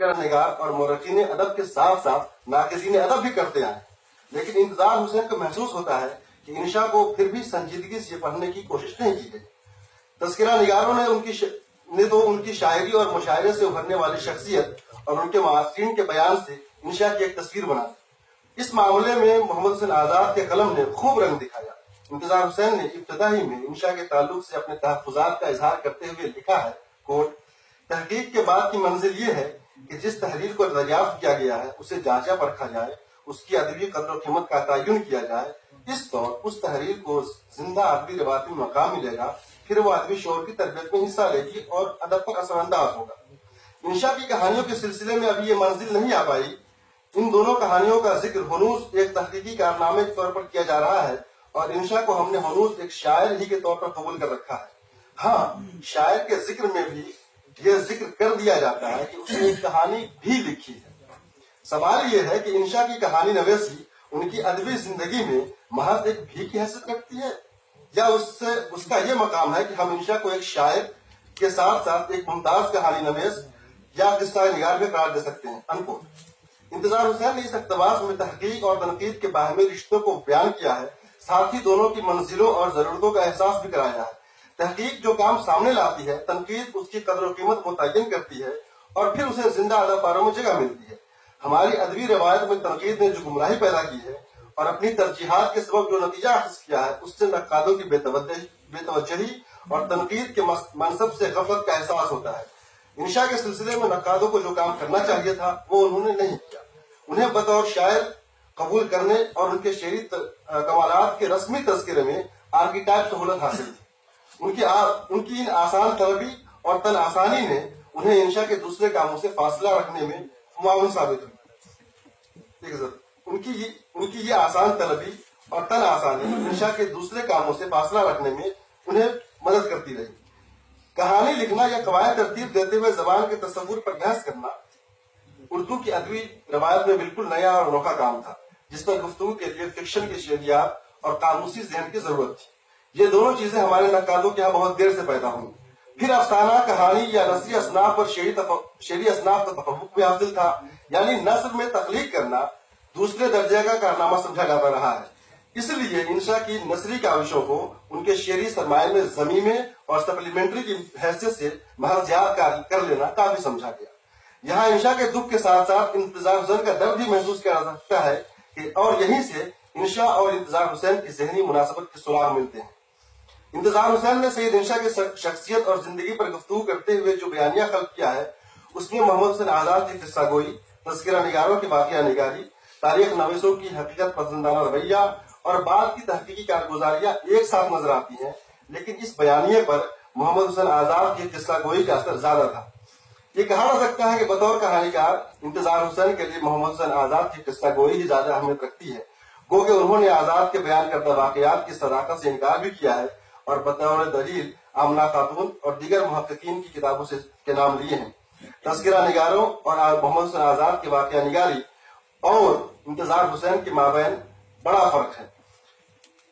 نگار اور مورخین ادب کے ساتھ ساتھ ناقدین ادب بھی کرتے آئے، لیکن انتظار حسین کو محسوس ہوتا ہے کہ انشا کو پھر بھی سنجیدگی سے پڑھنے کی کوشش نہیں کی گئی۔ تذکرہ نگاروں نے ان کی شاعری اور مشاعرے سے ابھرنے والی شخصیت اور ان کے معاصرین کے بیان سے انشا کی ایک تصویر بنا دی۔ اس معاملے میں محمد حسین آزاد کے قلم نے خوب رنگ دکھایا۔ انتظار حسین نے ابتدا ہی میں انشا کے تعلق سے اپنے تحفظات کا اظہار کرتے ہوئے لکھا ہے، کوٹ: تحقیق کے بعد کی منزل یہ ہے کہ جس تحریر کو دریافت کیا گیا ہے اسے جانچا پرکھا جائے، اس کی ادبی قدر و قیمت کا تعین کیا جائے، اس طور اس تحریر کو زندہ ادبی روایت میں مقام ملے گا، پھر وہ ادبی شعور کی تربیت میں حصہ لے گی اور ادب پر اثر انداز ہوگا۔ انشا کی کہانیوں کے سلسلے میں ابھی یہ منزل نہیں آ پائی۔ ان دونوں کہانیوں کا ذکر ہنوز ایک تحقیقی کارنامے کے طور پر کیا جا رہا ہے، اور انشا کو ہم نے ہنوز ایک شاعر ہی کے طور پر قبول کر رکھا ہے۔ ہاں، شاعر کے ذکر میں بھی یہ ذکر کر دیا جاتا ہے کہ اس نے ایک کہانی بھی لکھی ہے۔ سوال یہ ہے کہ انشا کی کہانی نویسی ان کی ادبی زندگی میں محض ایک بھی کی حیثیت رکھتی ہے، یا اس کا یہ مقام ہے کہ ہم انشا کو ایک شاعر کے ساتھ ساتھ ایک ممتاز کہانی نویس یا قصہ نگار بھی قرار دے سکتے ہیں، انکوٹ۔ انتظار حسین نے اس اقتباس میں تحقیق اور تنقید کے باہمی رشتوں کو بیان کیا ہے، ساتھ ہی دونوں کی منزلوں اور ضرورتوں کا احساس بھی کرایا ہے۔ تحقیق جو کام سامنے لاتی ہے، تنقید اس کی قدر و قیمت متعین کرتی ہے اور پھر اسے زندہ اداکاروں میں جگہ ملتی ہے۔ ہماری ادبی روایت میں تنقید نے جو گمراہی پیدا کی ہے اور اپنی ترجیحات کے سبب جو نتیجہ حاصل کیا ہے، اس سے نقادوں کی بے توجہی اور تنقید کے منصب سے غفلت کا احساس ہوتا ہے۔ انشا کے سلسلے میں نقادوں کو جو کام کرنا چاہیے تھا وہ انہوں نے نہیں کیا۔ انہیں بطور شاعر قبول کرنے اور ان کے شعری کمالات کے رسمی تذکرے میں آرکیٹائپ سہولت حاصل تھی۔ ان کی ان آسان طلبی اور تن آسانی نے انہیں انشا کے دوسرے کاموں سے فاصلہ رکھنے میں معاون ثابت ہوئی۔ ان کی یہ آسان طلبی اور تن آسانی انشا کے دوسرے کاموں سے فاصلہ رکھنے میں انہیں مدد کرتی رہی۔ کہانی لکھنا یا قواعد ترتیب دیتے ہوئے زبان کے تصور پر بحث کرنا اردو کی ادبی روایت میں بالکل نیا اور انوکھا کام تھا، جس پر گفتگو کے لیے فکشن کی شعریات اور قاموسی ذہن کی ضرورت تھی۔ یہ دونوں چیزیں ہمارے نقادوں کے یہاں بہت دیر سے پیدا ہوئی۔ پھر افسانہ، کہانی یا نثری اصناف پر شعری اصناف کا تفوق بھی حاصل تھا، یعنی نثر میں تخلیق کرنا دوسرے درجے کا کارنامہ سمجھا جاتا رہا ہے۔ اس لیے انشا کی نثری کاوشوں کو ان کے شعری سرمایہ میں ضمیمے اور سپلیمنٹری کی حیثیت سے محض یاد کر لینا کافی سمجھا گیا۔ یہاں انشا کے دکھ کے ساتھ ساتھ انتظار حسین کا درد بھی محسوس کیا جا سکتا ہے کہ اور یہیں سے انشا اور انتظار حسین کی ذہنی مناسبت کے سراغ ملتے ہیں۔ انتظار حسین نے سید انشا کی شخصیت اور زندگی پر گفتگو کرتے ہوئے جو بیانیہ خلق کیا ہے، اس میں محمد حسین آزاد کی قصہ گوئی، تذکرہ نگاروں کی واقعہ نگاری، تاریخ نویسوں کی حقیقت پسندانہ رویہ اور بعد کی تحقیقی کارگزاریاں ایک ساتھ نظر آتی ہیں، لیکن اس بیانیے پر محمد حسین آزاد کی قصہ گوئی کا اثر زیادہ تھا۔ یہ کہا جا سکتا ہے کہ بطور کہانی کار انتظار حسین کے لیے محمد حسین آزاد کی قصہ گوئی ہی زیادہ اہمیت رکھتی ہے، گو کہ انہوں نے آزاد کے بیان کردہ واقعات کی صداقت سے انکار بھی کیا ہے اور بطور دلیل آمنہ خاتون اور دیگر محققین کی کتابوں سے کے نام لیے ہیں۔ تذکرہ نگاروں اور محمد حسین آزاد کی واقعہ نگاری اور انتظار حسین کے مابین بڑا فرق ہے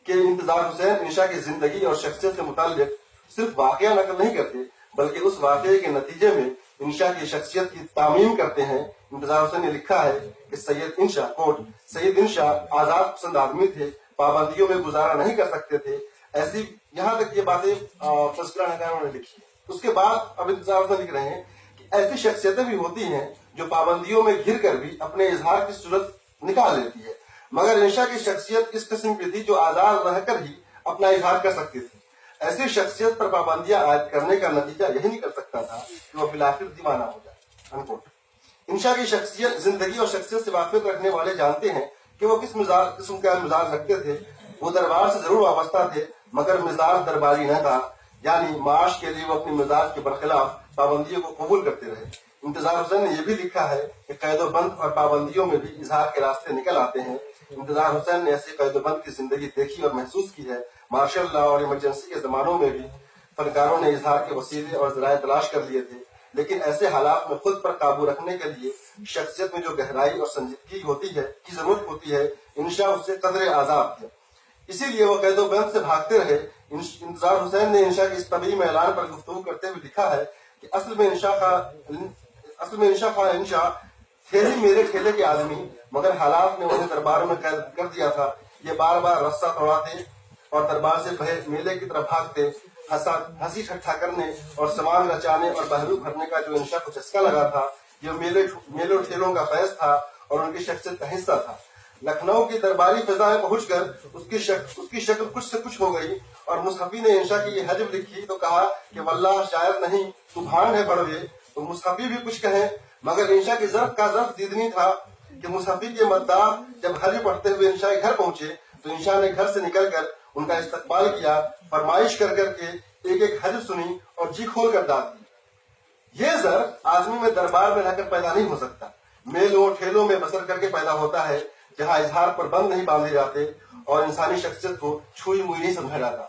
کہ انتظار حسین انشا کی زندگی اور شخصیت سے متعلق صرف واقعہ نقل نہیں کرتے، بلکہ اس واقعے کے نتیجے میں انشا کی شخصیت کی تعمیم کرتے ہیں۔ انتظار حسین نے لکھا ہے کہ سید انشا آزاد پسند آدمی تھے، پابندیوں میں گزارا نہیں کر سکتے تھے، ایسی یہاں تک یہ باتیں تذکرہ نگاروں نے لکھی ہے۔ اس کے بعد اب انتظار حسین لکھ رہے ہیں کہ ایسی شخصیتیں بھی ہوتی ہیں جو پابندیوں میں گھر کر بھی اپنے اظہار کی صورت نکال لیتی ہے، مگر انشا کی شخصیت اس قسم کی تھی جو آزاد رہ کر ہی اپنا اظہار کر سکتی تھی۔ ایسی شخصیت پر پابندیاں عائد کرنے کا نتیجہ یہی نکل سکتا تھا کہ وہ بالآخر دیوانہ ہو جائے، انکوٹ۔ انشا کی شخصیت، زندگی اور شخصیت سے واقفیت رکھنے والے جانتے ہیں کہ وہ کس قسم کا مزاج رکھتے تھے۔ وہ دربار سے ضرور وابستہ تھے، مگر مزاج درباری نہ تھا، یعنی معاش کے لیے وہ اپنے مزاج کے برخلاف پابندیوں کو قبول کرتے رہے۔ انتظار حسین نے یہ بھی لکھا ہے کہ قید و بند اور پابندیوں میں بھی اظہار کے راستے نکل آتے ہیں۔ انتظار حسین نے ایسی قید و بند کی زندگی دیکھی اور محسوس کی ہے۔ مارشل لا اور ایمرجنسی کے زمانوں میں بھی فنکاروں نے اظہار کے وسیلے اور ذرائع تلاش کر لیے تھے، لیکن ایسے حالات میں خود پر قابو رکھنے کے لیے شخصیت میں جو گہرائی اور سنجیدگی کی ضرورت ہوتی ہے، انشا اس سے قدرے آزاد تھے، اسی لیے وہ قید و بند سے بھاگتے رہے۔ انتظار حسین نے انشا کی اس طبعی میلان پر گفتگو کرتے ہوئے لکھا ہے کہ اصل میں اصل میں انشا خان انشا تھے ہی میرے ٹھیلے کے آدمی، مگر حالات نے انہیں دربار میں قید کر دیا تھا۔ یہ بار بار رسہ توڑاتے اور دربار سے میلے کی طرف بھاگتے۔ ہنسی ٹھٹھا کرنے اور سامان رچانے اور بہلو بھرنے کا جو انشا کو چسکا لگا تھا، یہ میلوں ٹھیلوں کا فیض تھا اور ان کی شخصیت کا حصہ تھا۔ لکھنؤ کی درباری فضا میں پہنچ کر اس کی شکل کچھ سے کچھ ہو گئی، اور مصحفی نے انشا کی یہ حجب لکھی تو کہا کہ واللہ شاعر نہیں تو بھانڈ ہے بڑوے۔ تو مصحفی بھی کچھ کہیں، مگر انشا کی ظرف کا ظرف دیدنی تھا کہ مصحفی کے مداح جب حج پڑھتے ہوئے انشا کے گھر پہنچے تو انشا نے گھر سے نکل کر ان کا استقبال کیا، فرمائش کر کر کے ایک ایک حج سنی اور جی کھول کر داد دی۔ یہ ظرف آدمی میں دربار میں رہ کر پیدا نہیں ہو سکتا، میلوں ٹھیلوں میں بسر کر کے پیدا ہوتا ہے، جہاں اظہار پر بند نہیں باندھے جاتے اور انسانی شخصیت کو چھوئی موئی نہیں سمجھا جاتا۔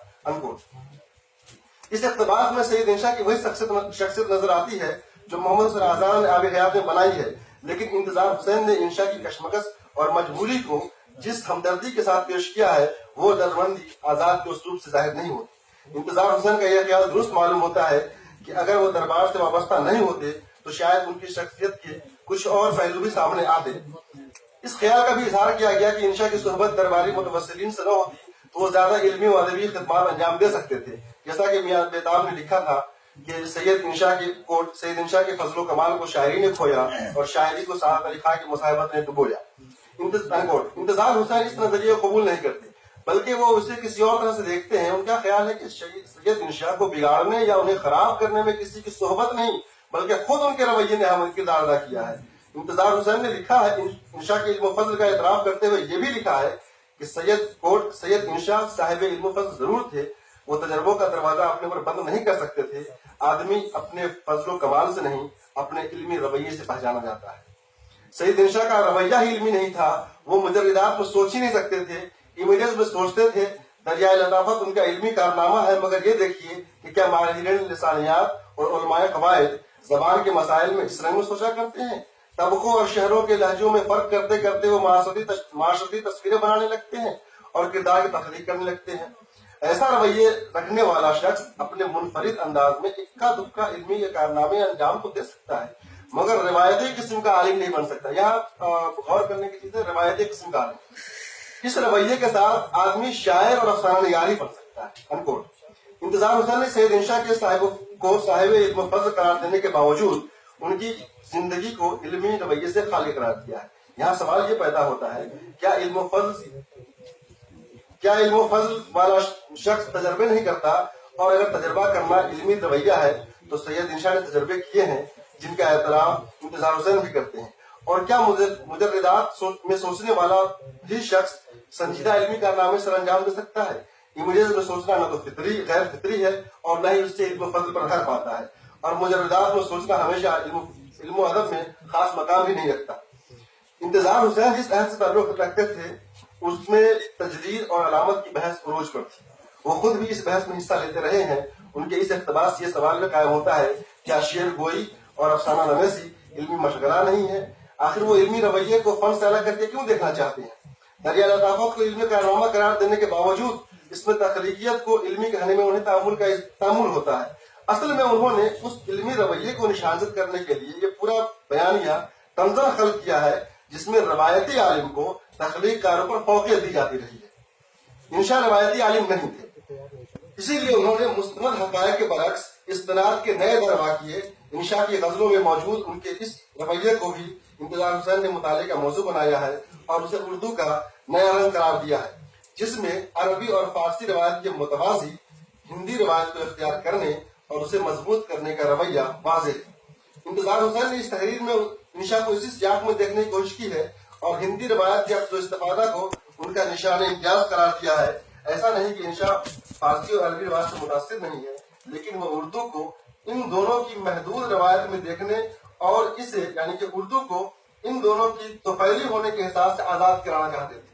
اس اقتباس میں سید انشا کی وہی شخصیت نظر آتی ہے جو محمد حسین آزاد نے آب حیات میں بنائی ہے، لیکن انتظار حسین نے انشا کی کشمکش اور مجبوری کو جس ہمدردی کے ساتھ پیش کیا ہے وہ دردمندی آزاد کے اسلوب سے ظاہر نہیں ہوتی۔ انتظار حسین کا یہ خیال درست معلوم ہوتا ہے کہ اگر وہ دربار سے وابستہ نہیں ہوتے تو شاید ان کی شخصیت کے کچھ اور پہلو بھی سامنے آتے۔ اس خیال کا بھی اظہار کیا گیا کہ انشا کی صحبت درباری متوسلین سے نہ ہوتی تو وہ زیادہ علمی و ادبی خدمات انجام دے سکتے تھے، جیسا کہ میاں بیتاب نے لکھا تھا کہ سید انشا کے فضل و کمال کو شاعری نے کھویا اور شاعری کو سعادت علی خان کی مصاحبت نے ڈبویا۔ انتظار حسین اس نظریے کو قبول نہیں کرتے، بلکہ وہ اسے کسی اور طرح سے دیکھتے ہیں۔ ان کا خیال ہے کہ سید انشا کو بگاڑنے یا انہیں خراب کرنے میں کسی کی صحبت نہیں بلکہ خود ان کے رویے نے اہم کردار ادا کیا ہے۔ انتظار حسین نے لکھا ہے، انشا کے علم و فضل کا اعتراف کرتے ہوئے یہ بھی لکھا ہے کہ سید انشا صاحب علم و فضل ضرور تھے، وہ تجربوں کا دروازہ اپنے پر بند نہیں کر سکتے تھے۔ آدمی اپنے فضل و کمال سے نہیں اپنے علمی رویے سے پہچانا جاتا ہے۔ سید انشا کا رویہ ہی علمی نہیں تھا، وہ مجردات میں سوچ ہی نہیں سکتے تھے، امیجز میں سوچتے تھے۔ دریائے لطافت ان کا علمی کارنامہ ہے، مگر یہ دیکھیے کہ کیا ماہرین لسانیات اور علماء قواعد زبان کے مسائل میں اس رنگ میں سوچا کرتے ہیں؟ طبقوں اور شہروں کے لہجوں میں فرق کرتے کرتے وہ معاشرتی تصویریں بنانے لگتے ہیں اور کردار کی تخلیق کرنے لگتے ہیں۔ ایسا رویے رکھنے والا شخص اپنے منفرد انداز میں اکا دکا علمی یا کارنامے انجام تو دے سکتا ہے، مگر روایتی قسم کا عالم نہیں بن سکتا۔ یہاں غور کرنے کی چیز ہے، روایتی قسم کا عالم۔ اس رویے کے ساتھ آدمی شاعر اور افسانہ نگار ہی بن سکتا ہے۔ انتظار حسین نے سید انشا کے صاحب علم و فضل قرار دینے کے باوجود ان کی زندگی کو علمی رویے سے خالی قرار دیا ہے۔ یہاں سوال یہ پیدا ہوتا ہے، کیا علم و فضل والا شخص تجربے نہیں کرتا؟ اور اگر تجربہ کرنا علمی رویہ ہے تو سید انشا نے تجربے کیے ہیں جن کا احترام انتظار حسین بھی کرتے ہیں۔ اور کیا مجردات میں سوچنے والا بھی شخص سنجیدہ علمی کارنامے سر انجام دے سکتا ہے؟ امیجز میں سوچنا نہ تو غیر فطری ہے اور نہ ہی اس سے علم و فضل پر گھر پاتا ہے، اور مجردات میں سوچنا ہمیشہ علم و ادب میں خاص مقام ہی نہیں رکھتا۔ انتظار حسین جس عہد سے تعلق رکھتے تھے اس میں تجدید اور علامت کی بحث عروج پر تھی۔ وہ خود بھی اس بحث میں حصہ لیتے رہے ہیں۔ ان کے اس اقتباس یہ سوال میں قائم ہوتا ہے، کیا شعر گوئی اور افسانہ نویسی علمی مشغلہ نہیں ہے؟ آخر وہ علمی رویے کو فن سے الگ کر کے کیوں دیکھنا چاہتے ہیں؟ دریائے لطافت کو علمی کارنامہ قرار دینے کے باوجود اس میں تخلیقیت کو علمی کہنے میں انہیں تعامل ہوتا ہے۔ اصل میں انہوں نے اس علمی رویے کو نشانزد کرنے کے لیے یہ پورا بیانیہ طنزاً خلق کیا ہے جس میں روایتی عالم کو تخلیق کاروں پر فوقیت دی جاتی رہی ہے۔ انشا روایتی عالم نہیں تھے، اسی لیے انہوں نے مستند حقائق کے برعکس استناد کے نئے دروا کیے۔ انشا کی غزلوں میں موجود ان کے اس رویے کو بھی انتظار حسین نے مطالعے کا موضوع بنایا ہے اور اسے اردو کا نیا رنگ قرار دیا ہے، جس میں عربی اور فارسی روایت کے متوازی ہندی روایت کو اختیار کرنے اور اسے مضبوط کرنے کا رویہ واضح ہے۔ انتظار حسین نے اس تحریر میں انشا کو اسی سیاق میں دیکھنے کی کوشش کی ہے اور ہندی روایت کے اخذ و استفادہ کو ان کا نشان امتیاز قرار دیا ہے۔ ایسا نہیں کہ انشا فارسی اور عربی روایت سے متاثر نہیں ہے، لیکن وہ اردو کو ان دونوں کی محدود روایت میں دیکھنے اور اسے یعنی کہ اردو کو ان دونوں کی توفیلی ہونے کے احساس سے آزاد کرانا چاہتے تھے۔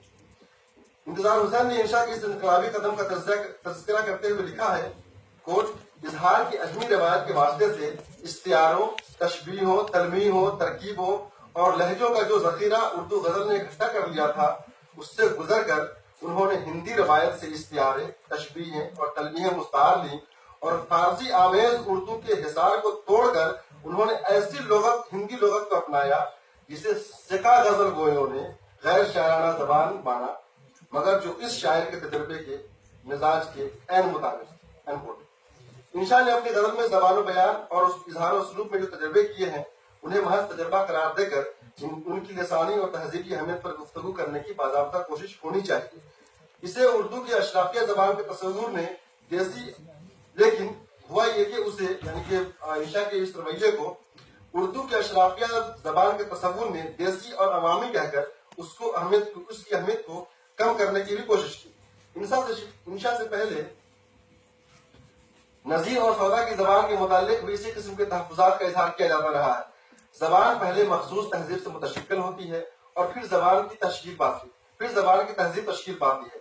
انتظار حسین نے انشا کی اس انقلابی قدم کا تذکرہ کرتے ہوئے لکھا ہے، اظہار کی عجمی روایت کے واسطے سے استعاروں، تشبیہوں، تلمیحوں، ترکیبوں اور لہجوں کا جو ذخیرہ اردو غزل نے اکٹھا کر لیا تھا، اس سے گزر کر انہوں نے ہندی روایت سے استعارے، تشبیہیں اور تلمیحیں مستعار لیں اور فارسی آمیز اردو کے حصار کو توڑ کر انہوں نے ایسی لغت ہندی لغت کو اپنایا جسے سکا غزل گوئیوں نے غیر شاعرانہ زبان مانا، مگر جو اس شاعر کے تجربے کے مزاج کے عین مطابق۔ انشاء نے اپنی غزل میں زبان و بیان اور اس اظہار و اسلوب میں جو تجربے کیے ہیں انہیں محض تجربہ قرار دے کر ان کی لسانی اور تہذیبی اہمیت پر گفتگو کرنے کی باضابطہ کوشش ہونی چاہیے۔ اسے اردو کی اشرافیہ زبان کے تصور نے دیسی، لیکن ہوا یہ کہ اسے یعنی کہ انشاء کے اس رویے کو اردو کی اشرافیہ زبان کے تصور نے دیسی اور عوامی کہہ کر اس کی اہمیت کو کم کرنے کی بھی کوشش کی۔ انشاء سے پہلے نذیر اور سودا کی زبان کے متعلق بھی اسی قسم کے تحفظات کا اظہار کیا جاتا رہا ہے۔ زبان پہلے مخصوص تہذیب سے متشکل ہوتی ہے اور پھر زبان کی تہذیب تشکیل پاتی ہے۔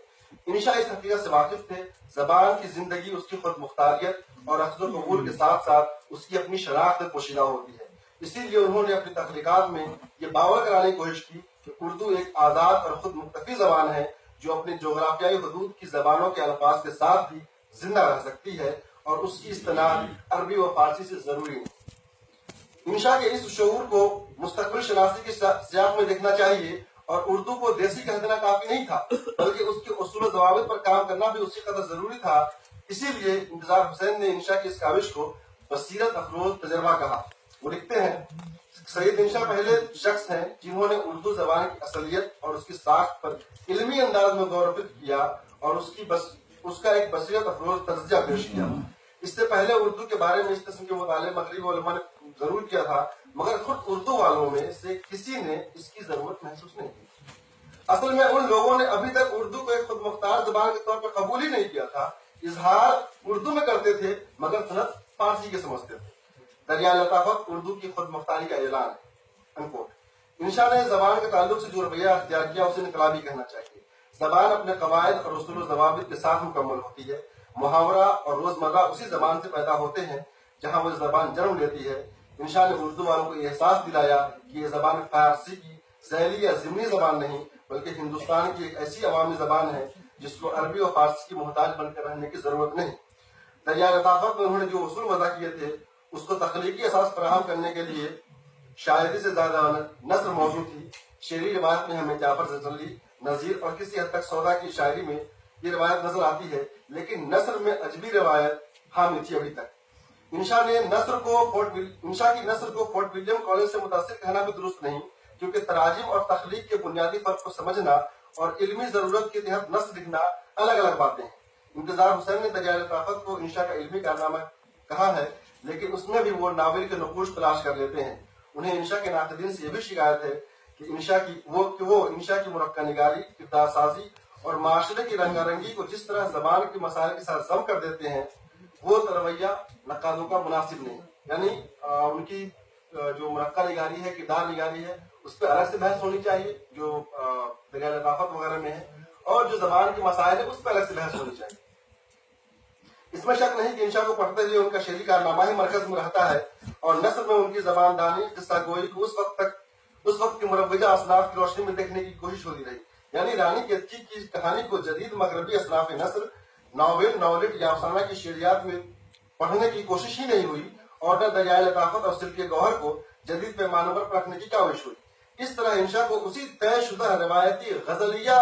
انشاء اس حقیقت سے واقف تھے، زبان کی زندگی اس کی خود مختاریت اور اخذ و قبول کے ساتھ ساتھ اس کی اپنی شناخت میں پوشیدہ ہوتی ہے۔ اسی لیے انہوں نے اپنی تخلیقات میں یہ باور کرانے کی کوشش کی کہ اردو ایک آزاد اور خود مختفی زبان ہے جو اپنی جغرافیائی حدود کی زبانوں کے الفاظ کے ساتھ بھی زندہ رہ سکتی ہے اور اس کی اصطلاح عربی و فارسی سے ضروری ہے۔ انشاء کے اس شعور کو مستقبل شناسی کے سیاق میں دیکھنا چاہیے اور اردو کو دیسی کہہ دینا کافی نہیں تھا، بلکہ اس کے اصول و ضوابط پر کام کرنا بھی اسی قدر ضروری تھا۔ اسی لیے انتظار حسین نے انشاء کی اس کاوش کو بصیرت افروز تجربہ کہا۔ وہ لکھتے ہیں، سید انشاء پہلے شخص ہیں جنہوں نے اردو زبان کی اصلیت اور اس کی ساخت پر علمی انداز میں غور و فکر کیا اور اس کا ایک بصیرت افروز تجزیہ پیش کیا۔ اس سے پہلے اردو کے بارے میں اس قسم کے مطالعے مغربی علماء نے ضرور کیا تھا، مگر خود اردو والوں میں سے کسی نے اس کی ضرورت محسوس نہیں کی۔ اصل میں ان لوگوں نے ابھی تک اردو کو ایک خود مختار زبان کے طور پر قبول ہی نہیں کیا تھا، اظہار اردو میں کرتے تھے مگر صنعت فارسی کے سمجھتے تھے۔ دریائے لطافت اردو کی خود مختاری کا اعلان ہے۔ انشاء نے زبان کے تعلق سے جو رویہ اختیار کیا اسے انقلابی کہنا چاہیے۔ زبان اپنے قواعد اور اصول و ضوابط کے ساتھ مکمل ہوتی ہے۔ محاورہ اور روزمرہ اسی زبان سے پیدا ہوتے ہیں جہاں وہ زبان جنم لیتی ہے۔ انشاء نے اردو والوں کو یہ احساس دلایا کہ یہ زبان فارسی کی ذیلی یا ضمنی زبان نہیں بلکہ ہندوستان کی ایک ایسی عوامی زبان ہے جس کو عربی اور فارسی کی محتاج بن کر رہنے کی ضرورت نہیں۔ دریائے لطافت میں انہوں نے جو اصول وضع کیے تھے اس کو تخلیقی اساس فراہم کرنے کے لیے شاعری سے زیادہ نثر موضوع تھی۔ شعری روایت میں ہمیں جعفر زجلی، نذیر اور کسی حد تک سودا کی شاعری میں یہ روایت نظر آتی ہے، لیکن نثر میں عجبی روایت حامی تھی ابھی تک۔ انشاء کی نثر کو فورٹ ولیم کالج سے متاثر کہنا بھی درست نہیں، کیونکہ تراجم اور تخلیق کے بنیادی فرق کو سمجھنا اور علمی ضرورت کے تحت نثر لکھنا الگ الگ باتیں ہیں۔ انتظار حسین نے دریائے لطافت کو انشاء کا علمی کارنامہ کہا ہے، لیکن اس میں بھی وہ ناول کے نقوش تلاش کر لیتے ہیں۔ انہیں انشاء کے ناقدین سے یہ بھی شکایت ہے کہ وہ انشاء کی مرقع نگاری، کردار سازی اور معاشرے کی رنگا رنگی کو جس طرح زبان کے مسائل کے ساتھ ضم کر دیتے ہیں وہ رویہ نقادوں کا مناسب نہیں۔ یعنی ان کی جو مرقع نگاری ہے، کردار نگاری ہے، اس پہ الگ سے بحث ہونی چاہیے جو دریائے لطافت وغیرہ میں ہے، اور جو زبان کے مسائل ہے اس پہ الگ سے بحث ہونی چاہیے۔ اس میں شک نہیں کہ انشاء کو پڑھتے ہوئے ان کا شعری کارنامہ ہی مرکز میں رہتا ہے اور نثر میں ان کی زبان دانی، قصہ گوئی کو اس وقت کی مروجہ اصناف کی روشنی میں دیکھنے کی کوشش ہوتی رہی۔ یعنی رانی کیتکی کی کہانی کو جدید مغربی اصناف نثر، ناولٹ یا افسانہ کی شعریات میں پڑھنے کی کوشش ہی نہیں ہوئی، اور نہ دریائے لطافت اور سلک گوہر کو جدید پیمانوں پر پرکھنے کی کاوش ہوئی۔ اس طرح انشاء کو اسی طے شدہ روایتی غزلیہ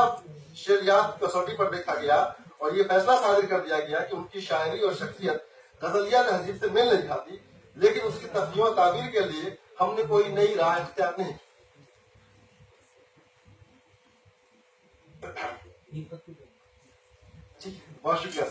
شعریات کی کسوٹی پر دیکھا گیا اور یہ فیصلہ صادر کر دیا گیا کہ ان کی شاعری اور شخصیت غزلیہ تہذیب سے میل نہیں کھاتی، لیکن اس کی تفہیم و تعبیر کے لیے ہم نے کوئی نئی راہ اختیار نہیں کی۔ بہت شکریہ۔